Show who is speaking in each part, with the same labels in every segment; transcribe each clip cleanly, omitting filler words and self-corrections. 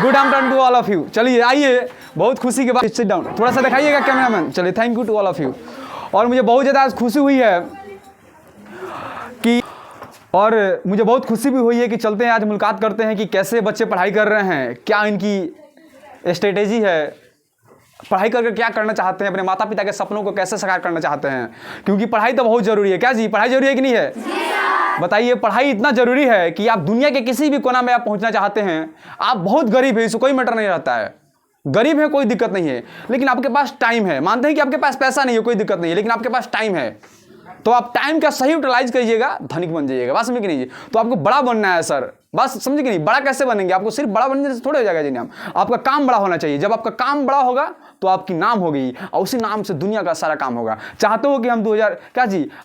Speaker 1: Good afternoon to all of you. चलिए आइए, बहुत खुशी के बाद सिट डाउन, थोड़ा सा दिखाइएगा कैमरामैन। चलिए, thank you to all of you. और मुझे बहुत ज़्यादा खुशी हुई है कि, और मुझे बहुत खुशी भी हुई है कि चलते हैं आज मुलाकात करते हैं कि कैसे बच्चे पढ़ाई कर रहे हैं, क्या इनकी स्ट्रेटेजी है, पढ़ाई करके क्या करना चाहते हैं, अपने माता पिता के सपनों को कैसे साकार करना चाहते हैं। क्योंकि पढ़ाई तो बहुत ज़रूरी है। क्या जी, पढ़ाई ज़रूरी है कि नहीं है? बताइए, पढ़ाई इतना ज़रूरी है कि आप दुनिया के किसी भी कोना में आप पहुंचना चाहते हैं, आप बहुत गरीब है, इसको कोई मैटर नहीं रहता है, गरीब है कोई दिक्कत नहीं है, लेकिन आपके पास टाइम है। मानते हैं कि आपके पास पैसा नहीं है, कोई दिक्कत नहीं है, लेकिन आपके पास टाइम है, तो आप टाइम का सही यूटिलाइज करिएगा, धनिक बन जाइएगा। बात समझ कि नहीं? तो आपको बड़ा बनना है सर, बस समझे कि नहीं? बड़ा कैसे बनेंगे? आपको सिर्फ बड़ा बनने से थोड़े हो जाएगा जी नाम, आपका काम बड़ा होना चाहिए। जब आपका काम बड़ा होगा तो आपकी नाम होगी, और उसी नाम से दुनिया का सारा काम होगा। चाहते हो कि हम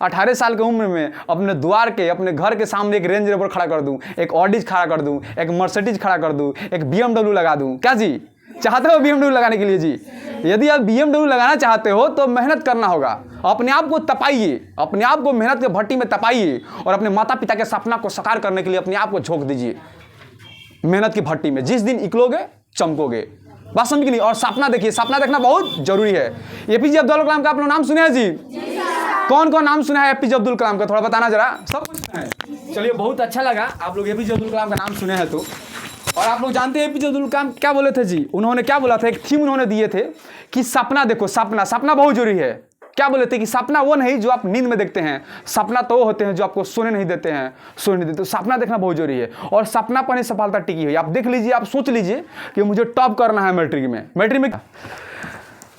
Speaker 1: 18 साल की उम्र में अपने द्वार के, अपने घर के सामने एक रेंज रोवर खड़ा कर दूं, एक ऑडीज खड़ा कर दूं, एक मर्सिडीज खड़ा कर दूं, एक BMW लगा दूं? क्या जी, चाहते हो BMW लगाने के लिए? जी, यदि आप BMW लगाना चाहते हो तो मेहनत करना होगा, अपने आप को तपाइए, अपने आप को मेहनत के भट्टी में तपाइए, और अपने माता पिता के सपना को साकार करने के लिए अपने आप को झोंक दीजिए मेहनत की भट्टी में। जिस दिन निकलोगे चमकोगे। बात समझ कि नहीं? और सपना देखिए, सपना देखना बहुत जरूरी है। APJ अब्दुल कलाम का आप लोग नाम सुने हैं जी? कौन कौन नाम सुना है APJ अब्दुल कलाम का? थोड़ा बताना जरा। सब कुछ सुना है? चलिए, बहुत अच्छा लगा आप लोग APJ अब्दुल कलाम का नाम सुने हैं तो। और आप लोग जानते हैं APJ अब्दुल कलाम क्या बोले थे जी? उन्होंने क्या बोला था, एक थीम उन्होंने दिए थे कि सपना देखो, सपना, सपना बहुत जरूरी है। क्या बोले थे कि सपना वो नहीं जो आप नींद में देखते हैं, सपना तो वो होते हैं जो आपको सोने नहीं देते हैं, सोने नहीं देते। तो सपना देखना बहुत जरूरी है, और सपना पर ही सफलता टिकी हुई। आप देख लीजिए, आप सोच लीजिए कि मुझे टॉप करना है मैट्रिक में।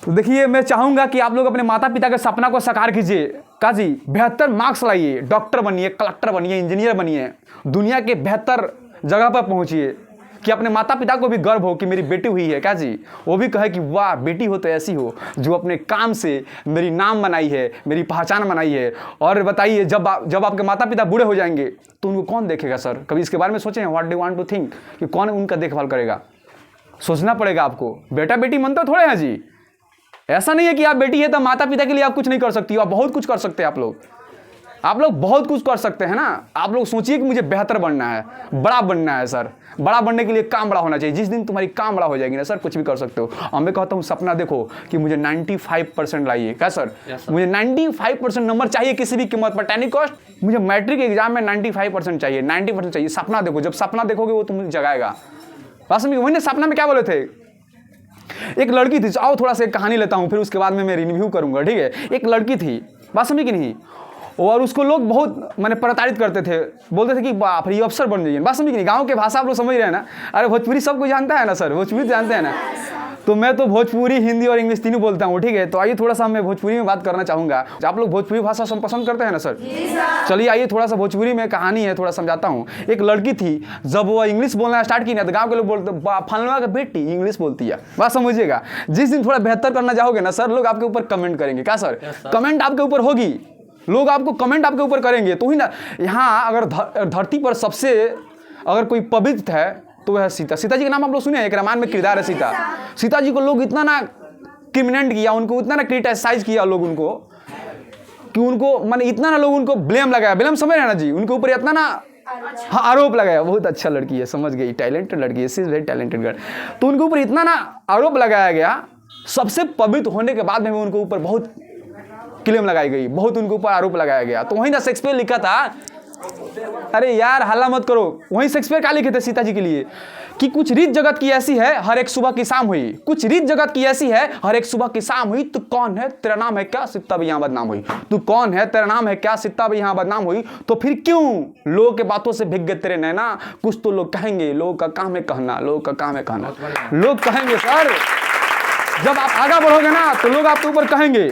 Speaker 1: तो देखिए, मैं चाहूंगा कि आप लोग अपने माता पिता के सपना को साकार कीजिए। का जी, बेहतर मार्क्स लाइए, डॉक्टर बनिए, कलेक्टर बनिए, इंजीनियर बनिए, दुनिया के बेहतर जगह पर पहुंचिए, कि अपने माता पिता को भी गर्व हो कि मेरी बेटी हुई है। क्या जी, वो भी कहे कि वाह बेटी हो तो ऐसी हो जो अपने काम से मेरी नाम बनाई है, मेरी पहचान बनाई है। और बताइए, जब आपके माता पिता बूढ़े हो जाएंगे तो उनको कौन देखेगा सर? कभी इसके बारे में सोचें? What do want to think, कि कौन उनका देखभाल करेगा? सोचना पड़ेगा आपको। बेटा बेटी मन तो थोड़े हैं जी। ऐसा नहीं है कि आप बेटी है तो माता पिता के लिए आप कुछ नहीं कर सकती हो, आप बहुत कुछ कर सकते हैं। आप लोग बहुत कुछ कर सकते हैं ना। आप लोग सोचिए कि मुझे बेहतर बनना है, बड़ा बनना है सर। बड़ा बनने के लिए काम बड़ा होना चाहिए। जिस दिन तुम्हारी काम बड़ा हो जाएगी ना सर, कुछ भी कर सकते हो। और मैं कहता हूँ, सपना देखो कि मुझे 95% लाइए। क्या सर? मुझे 95% नंबर चाहिए किसी भी कीमत पर, टेनी कॉस्ट। मुझे मैट्रिक एग्जाम में 95% चाहिए, 90% चाहिए। सपना देखो, जब सपना देखोगे वो तुम जगाएगा। वास्तव में वही सपना में क्या बोले थे? एक लड़की थी, आओ थोड़ा सा एक कहानी लेता हूँ, फिर उसके बाद में मैं रिव्यू करूंगा, ठीक है? एक लड़की थी, बात समझी कि नहीं? और उसको लोग बहुत मैंने प्रताड़ित करते थे, बोलते थे कि बाप रे, अफसर बन जाइए। बात समझ कि नहीं? गाँव के भाषा आप लोग समझ रहे हैं ना? अरे भोजपुरी सब कुछ जानता है ना सर? भोजपुरी जानते हैं ना? तो मैं तो भोजपुरी, हिंदी और इंग्लिश तीनों बोलता हूँ, ठीक है? तो आइए थोड़ा सा मैं भोजपुरी में बात करना चाहूँगा। आप लोग भोजपुरी भाषा सब पसंद करते हैं ना सर? चलिए आइए, थोड़ा सा भोजपुरी में कहानी है, थोड़ा समझाता हूँ। एक लड़की थी, जब वो इंग्लिश बोलना स्टार्ट की ना तो गाँव के लोग बोलते फलना का बेटी इंग्लिश बोलती है। बात समझिएगा। जिस दिन थोड़ा बेहतर करना चाहोगे ना सर, लोग आपके ऊपर कमेंट करेंगे। क्या सर? कमेंट आपके ऊपर होगी, लोग आपको कमेंट आपके ऊपर करेंगे, तो ही ना। यहाँ अगर धरती पर सबसे अगर कोई पवित्र है तो वह है सीता। सीता जी का नाम आप लोग सुने हैं? एक रामायण में किरदार है सीता। सीता जी को लोग इतना ना क्रिमिनेट किया, उनको इतना ना क्रिटिसाइज किया लोग उनको, कि उनको माने इतना ना लोग उनको ब्लेम लगाया। ब्लेम समझ रहे हैं ना जी? उनके ऊपर इतना ना हाँ आरोप लगाया। बहुत अच्छा लड़की है, समझ गई, टैलेंटेड लड़की है, सी इज वेरी टैलेंटेड गर्ल। तो उनके ऊपर इतना ना आरोप लगाया गया, सबसे पवित्र होने के बाद में उनके ऊपर बहुत क्लेम लगाई गई, बहुत उनके ऊपर आरोप लगाया गया। तो वहीं ना शेक्सपियर लिखा था, अरे यार हल्ला मत करो, वहीं शेक्सपियर क्या लिखे थे सीता जी के लिए, कि कुछ रीत जगत की ऐसी है हर एक सुबह की शाम हुई। कुछ रीत जगत की ऐसी है हर एक सुबह की शाम हुई। तू कौन है, तेरा नाम है क्या, सीता भी यहाँ बदनाम हुई। तू कौन है, तेरा नाम है क्या, सीता भी यहाँ बदनाम हुई। तो फिर क्यों लोगों के बातों से भीग गए तेरे नैना। कुछ तो लोग कहेंगे, लोगों का काम है कहना, लोगों का काम है कहना। लोग कहेंगे सर, जब आप आगे बढ़ोगे ना तो लोग आपके ऊपर कहेंगे।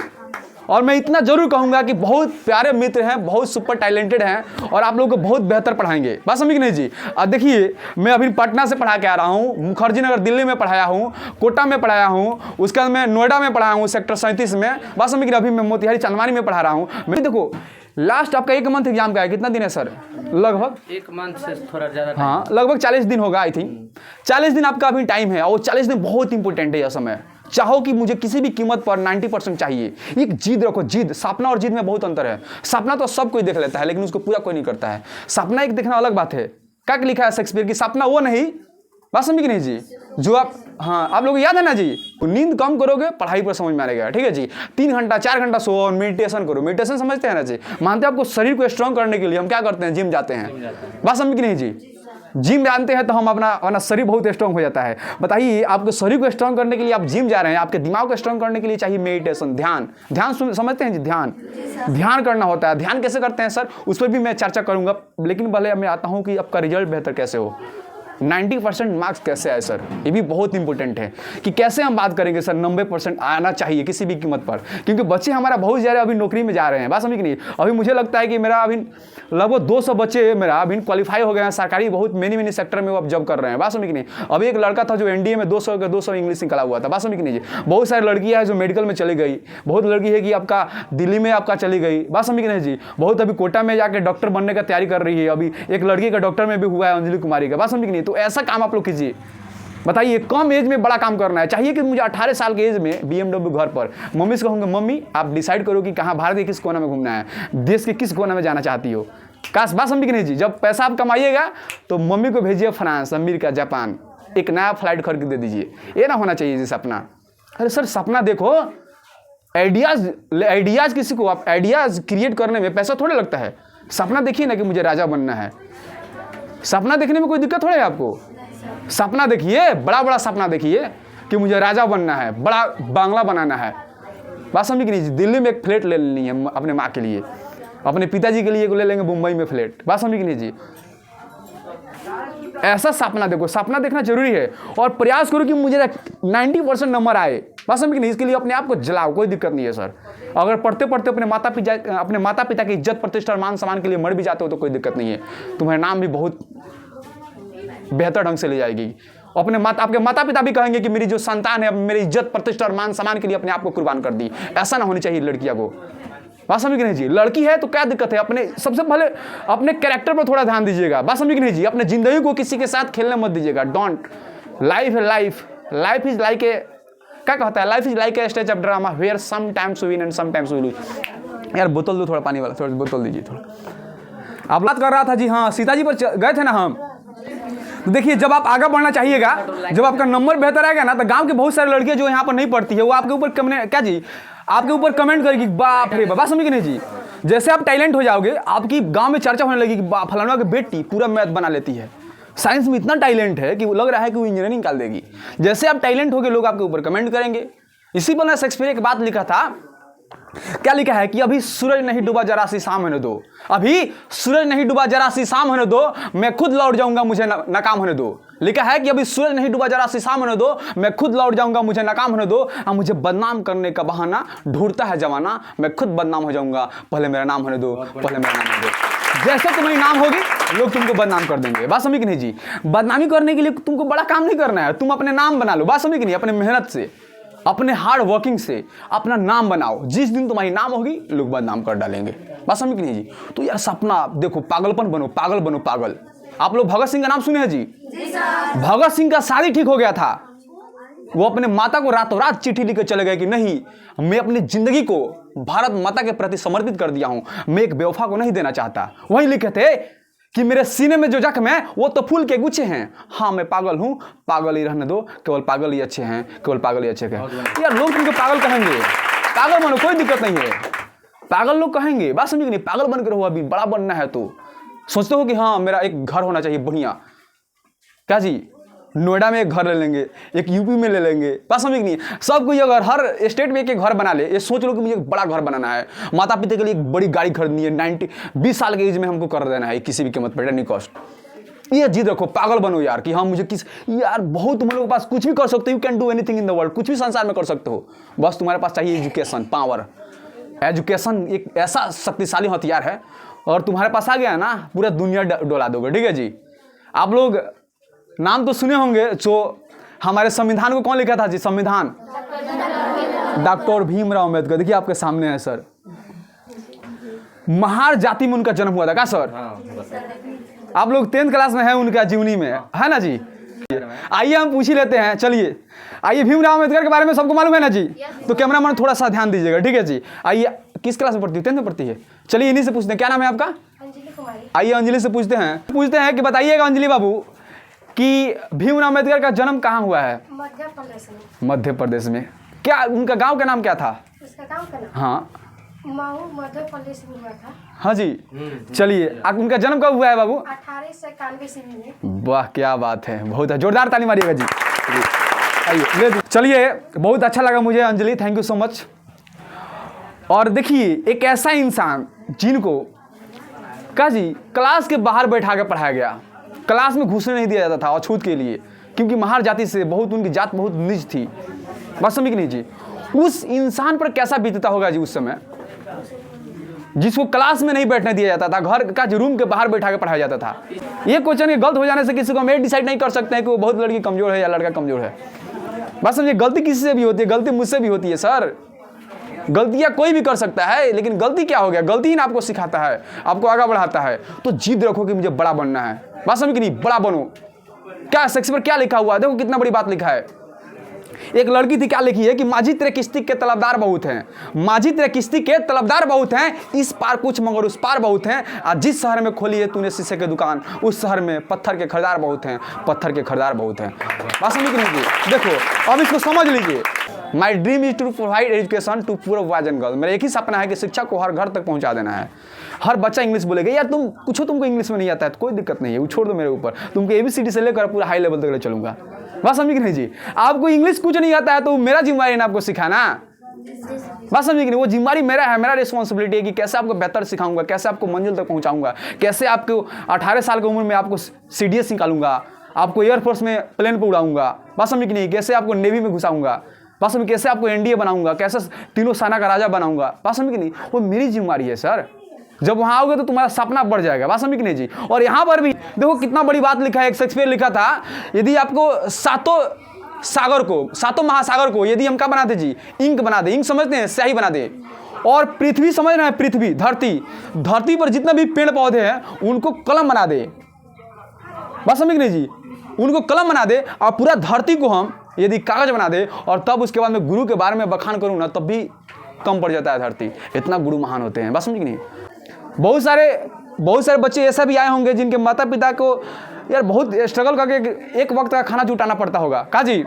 Speaker 1: और मैं इतना जरूर कहूंगा कि बहुत प्यारे मित्र हैं, बहुत सुपर टैलेंटेड हैं, और आप लोगों को बहुत बेहतर पढ़ाएंगे। बात समझ नहीं जी? देखिए, मैं अभी पटना से पढ़ा के आ रहा हूँ, मुखर्जी नगर दिल्ली में पढ़ाया हूँ, कोटा में पढ़ाया हूँ, उसके बाद मैं नोएडा में पढ़ाया हूँ सेक्टर 37 में। बात समझ नहीं? अभी मैं मोतिहारी चांदवानी में पढ़ा रहा हूँ। मैं देखो, लास्ट आपका 1 मंथ एग्जाम का है, कितना दिन है सर? लगभग
Speaker 2: 1 मंथ से थोड़ा ज़्यादा।
Speaker 1: हाँ, लगभग 40 दिन होगा आई थिंक। 40 दिन आपका अभी टाइम है, और 40 दिन बहुत इंपॉर्टेंट है यह समय। चाहो कि मुझे किसी भी कीमत पर 90% चाहिए, एक जिद रखो। जिद, सपना और जिद में बहुत अंतर है। सपना तो सब कोई देख लेता है, लेकिन उसको पूरा कोई नहीं करता है। सपना एक देखना अलग बात है। क्या लिखा है शेक्सपियर की, सपना वो नहीं, बात समझी कि नहीं जी, जो आप, हाँ आप लोग याद है ना जी, नींद कम करोगे पढ़ाई पर समझ में आएगा, ठीक है जी। 3 घंटा 4 घंटा सो और मेडिटेशन करो। मेडिटेशन समझते हैं ना जी, मानते हैं आपको शरीर को स्ट्रांग करने के लिए हम क्या करते हैं, जिम जाते हैं, बात समझ कि नहीं जी। जिम जानते हैं तो हम अपना शरीर बहुत स्ट्रांग हो जाता है। बताइए आपके शरीर को स्ट्रांग करने के लिए आप जिम जा रहे हैं, आपके दिमाग को स्ट्रांग करने के लिए चाहिए मेडिटेशन, ध्यान। ध्यान समझते हैं जी, ध्यान करना होता है। ध्यान कैसे करते हैं सर, उस पर भी मैं चर्चा करूंगा, लेकिन पहले मैं आता हूं कि आपका रिजल्ट बेहतर कैसे हो, 90% मार्क्स कैसे आए सर, ये भी बहुत इंपॉर्टेंट है कि कैसे हम बात करेंगे सर। 90% आना चाहिए किसी भी कीमत पर, क्योंकि बच्चे हमारा बहुत ज़्यादा अभी नौकरी में जा रहे हैं, बात समझ कि नहीं। अभी मुझे लगता है कि मेरा अभी लगभग 200 बच्चे मेरा अभी क्वालिफाई हो गए हैं सरकारी बहुत मेनी सेक्टर में वो अब जॉब कर रहे हैं, बात समझ कि नहीं। अभी एक लड़का था जो एनडीए में 200 इंग्लिश निकला हुआ था, बात समझ कि नहीं जी। बहुत सारी लड़कियाँ हैं जो मेडिकल में चली गई, बहुत लड़की है कि आपका दिल्ली में आपका चली गई, बात समझ कि नहीं जी। बहुत अभी कोटा में जाकर डॉक्टर बनने का तैयारी कर रही है, अभी एक लड़की का डॉक्टर में भी हुआ है, अंजलि कुमारी का, बात समझ कि नहीं। तो ऐसा काम आप लोग कीजिए। बताइए कम एज में बड़ा काम करना है, चाहिए कि मुझे 18 साल के एज में BMW घर पर मम्मी से कहूँगा, मम्मी आप डिसाइड करो कि कहाँ भारत के किस कोना में घूमना है, देश के किस कोना में जाना चाहती हो। काश, बात समझ कि नहीं जी। जब पैसा आप कमाइएगा तो मम्मी को भेजिए फ्रांस, अमेरिका, जापान, एक नया फ्लाइट खरीद के दे दीजिए। ये ना होना चाहिए जी सपना। अरे सर सपना देखो, आइडियाज किसी को आप आइडियाज क्रिएट करने में पैसा थोड़ा लगता है। सपना देखिए ना कि मुझे राजा बनना है, सपना देखने में कोई दिक्कत थोड़ा है आपको। सपना देखिए, बड़ा बड़ा सपना देखिए कि मुझे राजा बनना है, बड़ा बांग्ला बनाना है, बात समझ कि नहीं। दिल्ली में एक फ्लैट ले लेनी है अपने माँ के लिए, अपने पिताजी के लिए ले लेंगे मुंबई में फ्लैट, बात समझ कि नहीं जी। ऐसा सपना देखो, सपना देखना जरूरी है और प्रयास करो कि मुझे 90% नंबर आए, बात समझ कि नहीं। इसके लिए अपने आप को जलाओ, कोई दिक्कत नहीं है सर। अगर पढ़ते पढ़ते अपने माता पिता की इज्जत प्रतिष्ठा और मान सम्मान के लिए मर भी जाते हो तो कोई दिक्कत नहीं है, तुम्हारा नाम भी बहुत बेहतर ढंग से ले जाएगी। आपके माता पिता भी कहेंगे कि मेरी जो संतान है मेरी इज्जत प्रतिष्ठा और मान सम्मान के लिए अपने आप को कुर्बान कर दी। ऐसा ना होनी चाहिए लड़कियों को, बात समझ कि नहीं जी। लड़की है तो क्या दिक्कत है, अपने सबसे पहले अपने कैरेक्टर पर थोड़ा ध्यान दीजिएगा, बात समझ कि नहीं जी। अपने जिंदगी को किसी के साथ खेलने मत दीजिएगा। Don't, life is like a, क्या कहता है, life is like a stage of drama where sometimes win and sometimes we lose. यार बोतल दो थोड़ा पानी वाला, थोड़ा बोतल दीजिए थोड़ा। आप बात कर रहा था जी, हाँ सीताजी पर गए थे ना हम। तो देखिए जब आप आगे बढ़ना चाहिएगा, जब आपका नंबर बेहतर आएगा ना, तो गांव के बहुत सारी लड़कियां जो यहाँ पर नहीं पढ़ती है वो आपके ऊपर क्या जी, आपके ऊपर कमेंट करेगी, बाप रे बाबा, समझ कि नहीं जी। जैसे आप टैलेंट हो जाओगे, आपकी गांव में चर्चा होने लगी कि फलाना की बेटी पूरा मैथ बना लेती है, साइंस में इतना टैलेंट है कि वो लग रहा है कि वो इंजीनियरिंग निकाल देगी। जैसे आप टैलेंट हो गए लोग आपके ऊपर कमेंट करेंगे। इसी पर शेक्सपियर एक बात लिखा था, क्या लिखा है कि अभी सूरज नहीं डूबा जरा सी शाम होने दो, अभी सूरज नहीं डूबा जरा सी शाम होने दो, मैं खुद लौट जाऊंगा मुझे नाकाम होने दो। लिखा है कि अभी सूरज नहीं डूबा जरा सी शाम होने दो, मैं खुद लौट जाऊंगा मुझे नाकाम होने दो। अब मुझे बदनाम करने का बहाना ढूंढता है जमाना, मैं खुद बदनाम हो जाऊंगा, पहले मेरा नाम होने दो, पहले मेरा नाम होने दो। जैसे तुम्हारी नाम होगी लोग तुमको बदनाम कर देंगे, बात समझ कि नहीं जी। बदनामी करने के लिए तुमको बड़ा काम नहीं करना है, तुम अपने नाम बना लो, बात समझ कि नहीं। अपने मेहनत से, अपने हार्ड वर्किंग से अपना नाम बनाओ। जिस दिन तुम्हारी नाम होगी लोग बदनाम कर डालेंगे, बात समझ कि नहीं जी। तो यार सपना देखो, पागलपन बनो, पागल बनो, पागल। आप लोग भगत सिंह का नाम सुने हैं जी? भगत सिंह का शादी ठीक हो गया था, वो अपने माता को रातों रात चिट्ठी लिखकर चले गए कि नहीं, मैं अपनी जिंदगी को भारत माता के प्रति समर्पित कर दिया हूं, मैं एक बेवफा को नहीं देना चाहता। वही लिखे थे कि मेरे सीने में जो जख्म है वो तो फूल के गुच्छे हैं, हाँ मैं पागल हूं, पागल ही रहने दो, केवल पागल ही अच्छे हैं, केवल पागल ही अच्छे हैं। यार लोग तुमको पागल कहेंगे, पागल बनो, कोई दिक्कत नहीं है, पागल लोग कहेंगे, बात समझ नहीं। पागल बन कर रहो, अभी बड़ा बनना है तो सोचते हो कि हाँ मेरा एक घर होना चाहिए बढ़िया, क्या जी नोएडा में एक घर ले लेंगे, एक यूपी में ले लेंगे, बात समझ नहीं। सब कोई अगर हर स्टेट में एक घर बना ले, ये सोच लो कि मुझे एक बड़ा घर बनाना है, माता पिता के लिए एक बड़ी गाड़ी खरीदनी है, 20 साल के एज में हमको कर देना है किसी भी कीमत पर, एनी कॉस्ट। ये जिद रखो, पागल बनो यार कि हाँ मुझे यार बहुत तुम लोगों के पास कुछ भी कर सकते हो, you can do anything in the world, कुछ भी संसार में कर सकते हो, बस तुम्हारे पास चाहिए एजुकेशन, पावर। एजुकेशन एक ऐसा शक्तिशाली हथियार है और तुम्हारे पास आ गया ना, पूरा दुनिया डोला दोगे, ठीक है जी। आप लोग नाम तो सुने होंगे, जो हमारे संविधान को कौन लिखा था जी? संविधान डॉक्टर भीमराव अम्बेडकर। देखिए आपके सामने है सर, महार जाति में उनका जन्म हुआ था, क्या सर? आप लोग 10th क्लास में है उनका जीवनी में, है ना जी। आइए हम पूछ ही लेते हैं, चलिए आइए। भीमराव अम्बेडकर के बारे में सबको मालूम है ना जी, तो कैमरामैन थोड़ा सा ध्यान दीजिएगा, ठीक है जी। आइए, किस क्लास में पढ़ती है? 10th में पढ़ती है। चलिए इन्हीं से पूछते हैं, क्या नाम है आपका? आइए अंजलि से पूछते हैं कि बताइएगा अंजलि बाबू कि भीमराव अम्बेडकर का जन्म कहाँ हुआ है?
Speaker 2: मध्य प्रदेश में।
Speaker 1: मध्य प्रदेश में। क्या उनका गांव का नाम क्या था?
Speaker 2: उसका गांव का नाम
Speaker 1: हाँ
Speaker 2: मऊ, मध्य प्रदेश में हुआ था।
Speaker 1: हाँ जी। चलिए, उनका जन्म कब हुआ है बाबू?
Speaker 2: 1891 ईस्वी में।
Speaker 1: वाह क्या बात है, बहुत है, जोरदार ताली मारिएगा जी। आइए, चलिए, बहुत अच्छा लगा मुझे Anjali, thank you so much. और देखिए, एक ऐसा इंसान जिनको का जी क्लास के बाहर बैठा के पढ़ाया गया, क्लास में घुसने नहीं दिया जाता था अछूत के लिए, क्योंकि महार जाति से बहुत, उनकी जात बहुत नीच थी। बात समझ नहीं जी? उस इंसान पर कैसा बीतता होगा जी उस समय, जिसको क्लास में नहीं बैठने दिया जाता था, घर का रूम के बाहर बैठा के पढ़ाया जाता था। ये क्वेश्चन के गलत हो जाने से किसी को हम ये डिसाइड नहीं कर सकते हैं कि वो बहुत लड़की कमजोर है या लड़का कमजोर है। बस समझिए, गलती किसी से भी होती है, गलती मुझसे भी होती है सर। गलतियां कोई भी कर सकता है, लेकिन गलती क्या हो गया? गलती ही ना आपको सिखाता है, आपको आगे बढ़ाता है। तो जिद रखो कि मुझे बड़ा बनना है। बात समझ कि नहीं? बड़ा बनो। क्या शेक्सपियर क्या लिखा हुआ है? देखो कितना बड़ी बात लिखा है। एक लड़की थी, क्या लिखी है कि माझी तेरे किश्ती के तलबदार बहुत हैं, माझी तेरे किश्ती के तलबदार बहुत हैं, इस पार कुछ मगर उस पार बहुत हैं, आज जिस शहर में खोली है तूने शीशे की दुकान, उस शहर में पत्थर के खरीदार बहुत हैं, पत्थर के खरीदार बहुत हैं। बात समझ लीजिए, देखो अब इसको समझ लीजिए। My dream is to provide education to poor boys and girl. मेरा एक ही सपना है कि शिक्षा को हर घर तक पहुंचा देना है। हर बच्चा इंग्लिश बोलेगा। यार तुम पूछो, तुमको इंग्लिश में नहीं आता है तो कोई दिक्कत नहीं है, वो छोड़ दो मेरे ऊपर, तुमको ABCD से लेकर पूरा हाई लेवल तक ले चलूंगा। बात समझी कि नहीं जी? आपको इंग्लिश कुछ नहीं आता है तो मेरा जिम्मेवारी है ना आपको सिखाना। बात समझी कि नहीं? वो जिम्मेवारी मेरा है, मेरा रिस्पॉन्सिबिलिटी है कि कैसे आपको बेहतर सिखाऊंगा, कैसे आपको मंजिल तक पहुंचाऊंगा, कैसे आपको 18 साल की उम्र में आपको CDS निकालूंगा, आपको एयरफोर्स में प्लेन पर उड़ाऊंगा। बात समझी कि नहीं? कैसे आपको नेवी में घुसाऊंगा, बात समझ, कैसे आपको NDA बनाऊंगा, कैसे तीनों सेना का राजा बनाऊंगा। बात समझ कि नहीं? वो मेरी जिम्मेवारी है सर। जब वहां आओगे तो तुम्हारा सपना बढ़ जाएगा। बात समझ कि नहीं जी? और यहाँ पर भी देखो कितना बड़ी बात लिखा है। एक शेक्सपियर लिखा था, यदि आपको सातों महासागर को यदि हम क्या बना दे जी, इंक बना दे, इंक समझते हैं, स्याही बना दे, और पृथ्वी समझ रहे हैं, पृथ्वी धरती पर जितने भी पेड़ पौधे हैं उनको कलम बना दे। बात समझ नहीं जी? उनको कलम बना दे और पूरा धरती को हम यदि कागज बना दे, और तब उसके बाद में गुरु के बारे में बखान करूँ ना, तब भी कम पड़ जाता है धरती। इतना गुरु महान होते हैं। बात समझ नहीं? बहुत सारे बच्चे ऐसा भी आए होंगे जिनके माता पिता को यार बहुत स्ट्रगल करके एक वक्त का खाना जुटाना पड़ता होगा। का जी?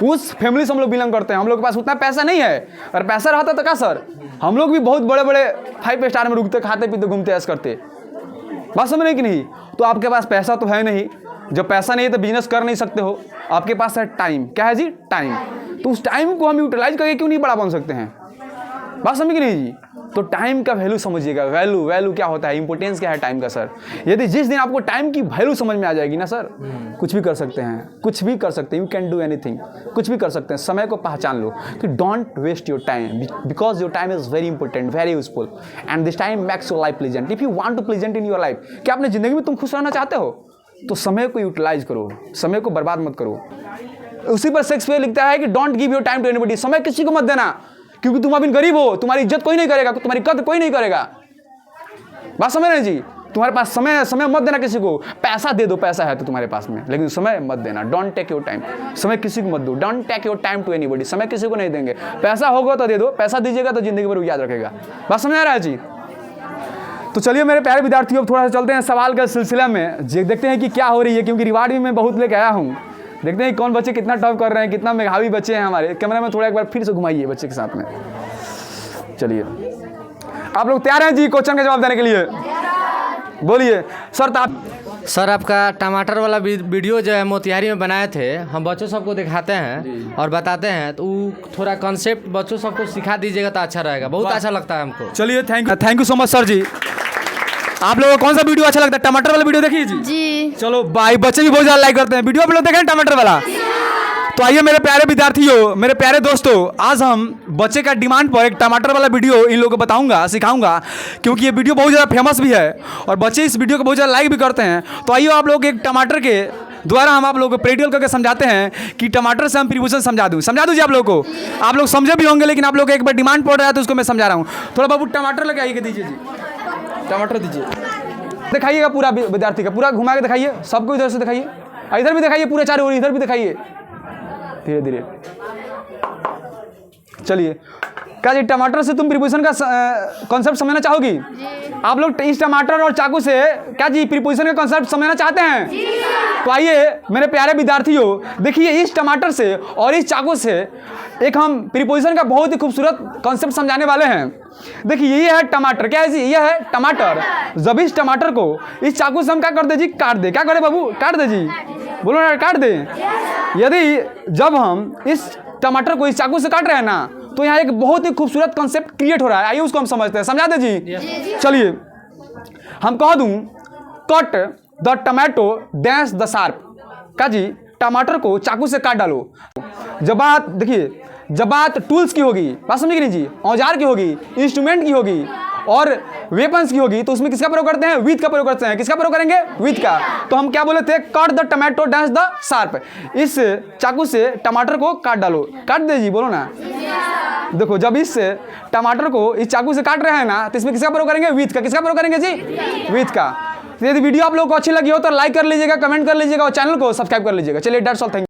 Speaker 1: उस फैमिली से हम लोग बिलोंग करते हैं। हम लोग के पास उतना पैसा नहीं है, अगर पैसा रहता तो क्या सर, हम लोग भी बहुत बड़े बड़े 5 स्टार में रुकते, खाते पीते, घूमते ऐसा करते। बात समझ रहे कि नहीं? तो आपके पास पैसा तो है नहीं, जब पैसा नहीं है तो बिजनेस कर नहीं सकते हो। आपके पास है टाइम। क्या है जी? टाइम। तो उस टाइम को हम यूटिलाइज करके क्यों नहीं बड़ा बन सकते हैं? बात समझ कि नहीं जी? तो टाइम का वैल्यू समझिएगा। वैल्यू क्या होता है, इंपॉर्टेंस क्या है टाइम का सर। यदि जिस दिन आपको टाइम की वैल्यू समझ में आ जाएगी ना सर, कुछ भी कर सकते हैं, कुछ भी कर सकते हैं। यू कैन डू एनीथिंग, कुछ भी कर सकते हैं। समय को पहचान लो कि don't waste your time, because your time is very important, very useful, and this time makes your life pleasant. If you want to pleasant in your life, क्या अपनी जिंदगी में तुम खुश रहना चाहते हो, तो समय को यूटिलाइज करो, समय को बर्बाद मत करो। उसी पर शेक्सपियर लिखता है कि don't give your time to anybody. समय किसी को मत देना, क्योंकि तुम अभी गरीब हो, तुम्हारी इज्जत कोई नहीं करेगा, तुम्हारी कदर कोई नहीं करेगा। बात समझ रहे जी? तुम्हारे पास समय मत देना किसी को। पैसा दे दो, पैसा है तो तुम्हारे पास में, लेकिन समय मत देना। डोंट टेक योर टाइम, समय किसी को मत दो। Don't take your time to anybody, समय किसी को नहीं देंगे। पैसा होगा तो दे दो, पैसा दीजिएगा तो जिंदगी भर याद रखेगा। बात समझ आ रहा है जी? तो चलिए मेरे प्यारे विद्यार्थियों, अब थोड़ा सा चलते हैं सवाल के सिलसिला में, देखते हैं कि क्या हो रही है, क्योंकि रिवार्ड भी मैं बहुत लेके आया हूँ। देखते हैं कौन बच्चे कितना टॉप कर रहे हैं, कितना मेधावी बच्चे हैं हमारे। कैमरा में थोड़ा एक बार फिर से घुमाइए बच्चे के साथ में। चलिए, आप लोग तैयार हैं जी क्वेश्चन का जवाब देने के लिए? बोलिए सर।
Speaker 3: सर आपका टमाटर वाला वीडियो जो है मोतिहारी में बनाए थे, हम बच्चों सबको दिखाते हैं और बताते हैं, तो थोड़ा कॉन्सेप्ट बच्चों सबको सिखा दीजिएगा तो अच्छा रहेगा, बहुत अच्छा लगता है हमको।
Speaker 1: चलिए, thank you so much sir ji. आप लोगों को कौन सा वीडियो अच्छा लगता है? टमाटर वाला वीडियो देखिए जी। चलो भाई, बच्चे भी बहुत ज़्यादा लाइक करते हैं वीडियो। आप लोग देखें टमाटर वाला? तो आइए मेरे प्यारे विद्यार्थियों, मेरे प्यारे दोस्तों, आज हम बच्चे का डिमांड पर एक टमाटर वाला वीडियो इन लोगों को बताऊंगा, सिखाऊंगा, क्योंकि ये वीडियो बहुत ज़्यादा फेमस भी है और बच्चे इस वीडियो को बहुत ज़्यादा लाइक भी करते हैं। तो आइए आप लोग एक टमाटर के द्वारा हम आप लोगों को प्रैक्टिकल करके समझाते हैं कि टमाटर से हम त्रिभुजन समझा दूँ जी आप लोगों को। आप लोग समझे भी होंगे, लेकिन आप लोग एक बार डिमांड पड़ रहा है तो उसको मैं समझा रहा हूँ। थोड़ा बाबू टमाटर लेके आइए, दीजिए जी, टमाटर दीजिए। दिखाइएगा पूरा विद्यार्थी का, पूरा घुमा के दिखाइए, सबको इधर से दिखाइए, इधर भी दिखाइए, पूरे चारों ओर इधर भी दिखाइए, धीरे धीरे। चलिए, क्या जी टमाटर से तुम प्रीपोजिशन का कॉन्सेप्ट समझना चाहोगी? आप लोग इस टमाटर और चाकू से क्या जी प्रीपोजिशन का कॉन्सेप्ट समझना चाहते हैं? तो आइए मेरे प्यारे विद्यार्थियों, देखिए इस टमाटर से और इस चाकू से एक हम प्रीपोजिशन का बहुत ही खूबसूरत कॉन्सेप्ट समझाने वाले हैं। देखिए ये है टमाटर, क्या है जी? ये है टमाटर। जब इस टमाटर को इस चाकू से हम क्या कर दे जी? काट दे। क्या करे बाबू? काट दे जी, बोलो ना, काट दे। यदि जब हम इस टमाटर को इस चाकू से काट रहे हैं ना, तो यहाँ एक बहुत ही खूबसूरत कॉन्सेप्ट क्रिएट हो रहा है। आइए उसको हम समझते हैं, समझा दे जी। चलिए हम कह दूं, cut the tomato dash the sharp. क्या जी? टमाटर को चाकू से काट डालो। जब बात देखिए, जब बात टूल्स की होगी, बात समझिए कि नहीं जी, औजार की होगी, इंस्ट्रूमेंट की होगी और वेपन्स की होगी, तो उसमें किसका प्रयोग करते हैं? विथ का प्रयोग करते हैं। किसका प्रयोग करेंगे? विथ का। तो हम क्या बोले थे? Cut the tomato dash the sharp. इस चाकू से टमाटर को काट डालो। काट दे जी, बोलो ना। देखो जब इस टमाटर को इस चाकू से काट रहे हैं ना, तो इसमें किसका प्रयोग करेंगे? विथ का। किसका प्रयोग करेंगे जी? विथ का। यदि वीडियो आप लोगों को अच्छी लगी हो तो लाइक कर लीजिएगा, कमेंट कर लीजिएगा और चैनल को सब्सक्राइब कर लीजिएगा। चलिए, दैट्स ऑल, थैंक यू।